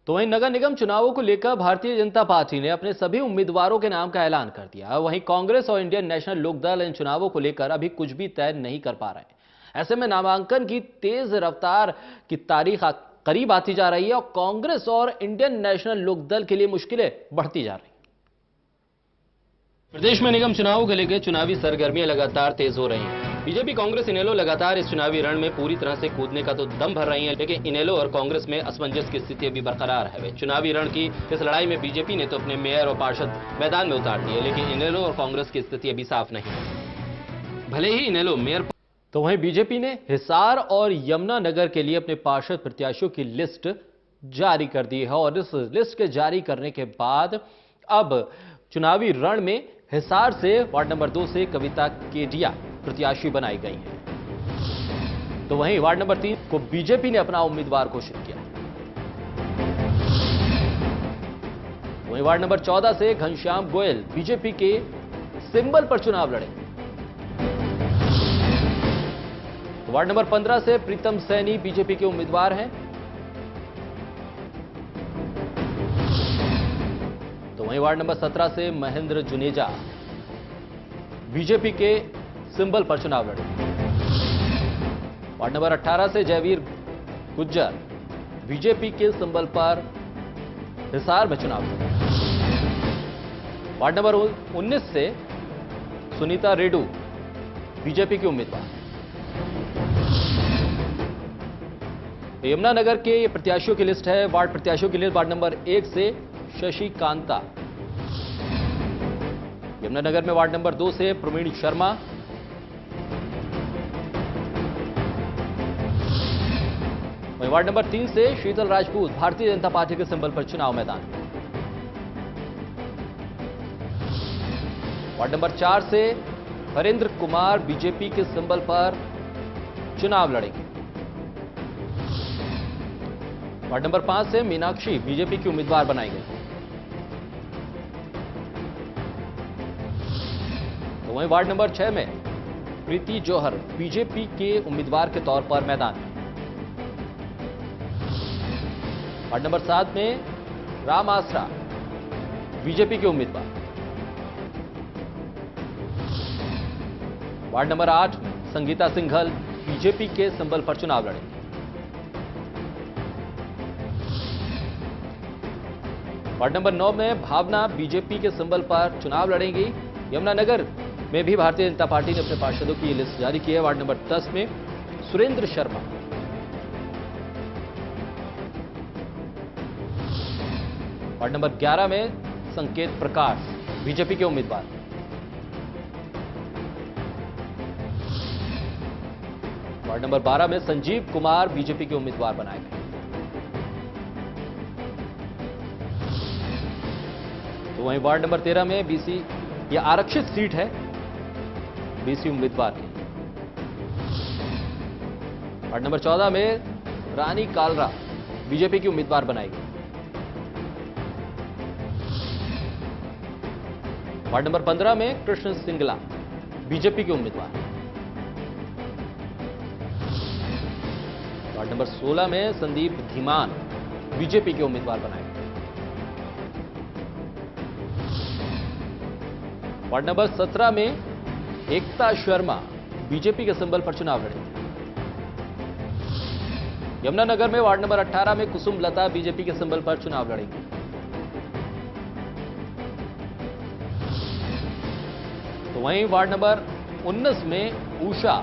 तो वहीं नगर निगम चुनावों को लेकर भारतीय जनता पार्टी ने अपने सभी उम्मीदवारों के नाम का ऐलान कर दिया। वहीं कांग्रेस और इंडियन नेशनल लोकदल इन चुनावों को लेकर अभी कुछ भी तय नहीं कर पा रहे हैं। ऐसे में नामांकन की तेज रफ्तार की तारीख करीब आती जा रही है और कांग्रेस और इंडियन नेशनल लोकदल के लिए मुश्किलें बढ़ती जा रही हैं। प्रदेश में निगम चुनावों को लेकर चुनावी सरगर्मियां लगातार तेज हो रही हैं। बीजेपी कांग्रेस इनेलो लगातार इस चुनावी रण में पूरी तरह से कूदने का तो दम भर रही है, लेकिन इनेलो और कांग्रेस में असमंजस की स्थिति अभी बरकरार है। चुनावी रण की इस लड़ाई में बीजेपी ने तो अपने मेयर और पार्षद मैदान में उतार दिए, लेकिन इनेलो और कांग्रेस की स्थिति अभी साफ नहीं है। भले ही इनेलो मेयर तो वहीं बीजेपी ने हिसार और यमुनानगर के लिए अपने पार्षद प्रत्याशियों की लिस्ट जारी कर दी है और इस लिस्ट के जारी करने के बाद अब चुनावी रण में हिसार से वार्ड नंबर 2 से कविता केडिया प्रत्याशी बनाई गई हैं। तो वहीं वार्ड नंबर 3 को बीजेपी ने अपना उम्मीदवार घोषित किया। वहीं वार्ड नंबर 14 से घनश्याम गोयल बीजेपी के सिंबल पर चुनाव लड़ेंगे। तो वार्ड नंबर 15 से प्रीतम सैनी बीजेपी के उम्मीदवार हैं। तो वहीं वार्ड नंबर 17 से महेंद्र जुनेजा बीजेपी के सिंबल पर चुनाव लड़ेंगे। वार्ड नंबर 18 से जयवीर गुज्जर बीजेपी के सिंबल पर हिसार में चुनाव लड़ेंगे। वार्ड नंबर 19 से सुनीता रेड्डू बीजेपी के उम्मीदवार। यमुनानगर के ये प्रत्याशियों की लिस्ट है। वार्ड प्रत्याशियों की लिस्ट वार्ड नंबर 1 से शशि कांता, यमुनानगर में वार्ड नंबर 2 से प्रवीण शर्मा, वहीं वार्ड नंबर 3 से शीतल राजपूत भारतीय जनता पार्टी के सिंबल पर चुनाव मैदान। वार्ड नंबर 4 से हरेंद्र कुमार बीजेपी के सिंबल पर चुनाव लड़ेंगे। वार्ड नंबर 5 से मीनाक्षी बीजेपी की उम्मीदवार बनाई गई। तो वहीं वार्ड नंबर 6 में प्रीति जौहर बीजेपी के उम्मीदवार के तौर पर मैदान में। वार्ड नंबर 7 में राम आसरा बीजेपी के उम्मीदवार। वार्ड नंबर 8 में संगीता सिंघल बीजेपी के सिंबल पर चुनाव लड़ेंगे। वार्ड नंबर 9 में भावना बीजेपी के सिंबल पर चुनाव लड़ेंगी। यमुनानगर में भी भारतीय जनता पार्टी ने अपने पार्षदों की लिस्ट जारी की है। वार्ड नंबर 10 में सुरेंद्र शर्मा, वार्ड नंबर 11 में संकेत प्रकाश बीजेपी के उम्मीदवार। वार्ड नंबर 12 में संजीव कुमार बीजेपी के उम्मीदवार बनाए गए। तो वहीं वार्ड नंबर 13 में बीसी यह आरक्षित सीट है बीसी उम्मीदवार की। वार्ड नंबर 14 में रानी कालरा बीजेपी की उम्मीदवार बनाई गई। वार्ड नंबर 15 में कृष्ण सिंगला बीजेपी के उम्मीदवार। वार्ड नंबर 16 में संदीप धीमान बीजेपी के उम्मीदवार बनाए गए। वार्ड नंबर 17 में एकता शर्मा बीजेपी के सिंबल पर चुनाव लड़ेंगे। यमुनानगर में वार्ड नंबर 18 में कुसुम लता बीजेपी के सिंबल पर चुनाव लड़ेंगे। तो वहीं वार्ड नंबर 19 में उषा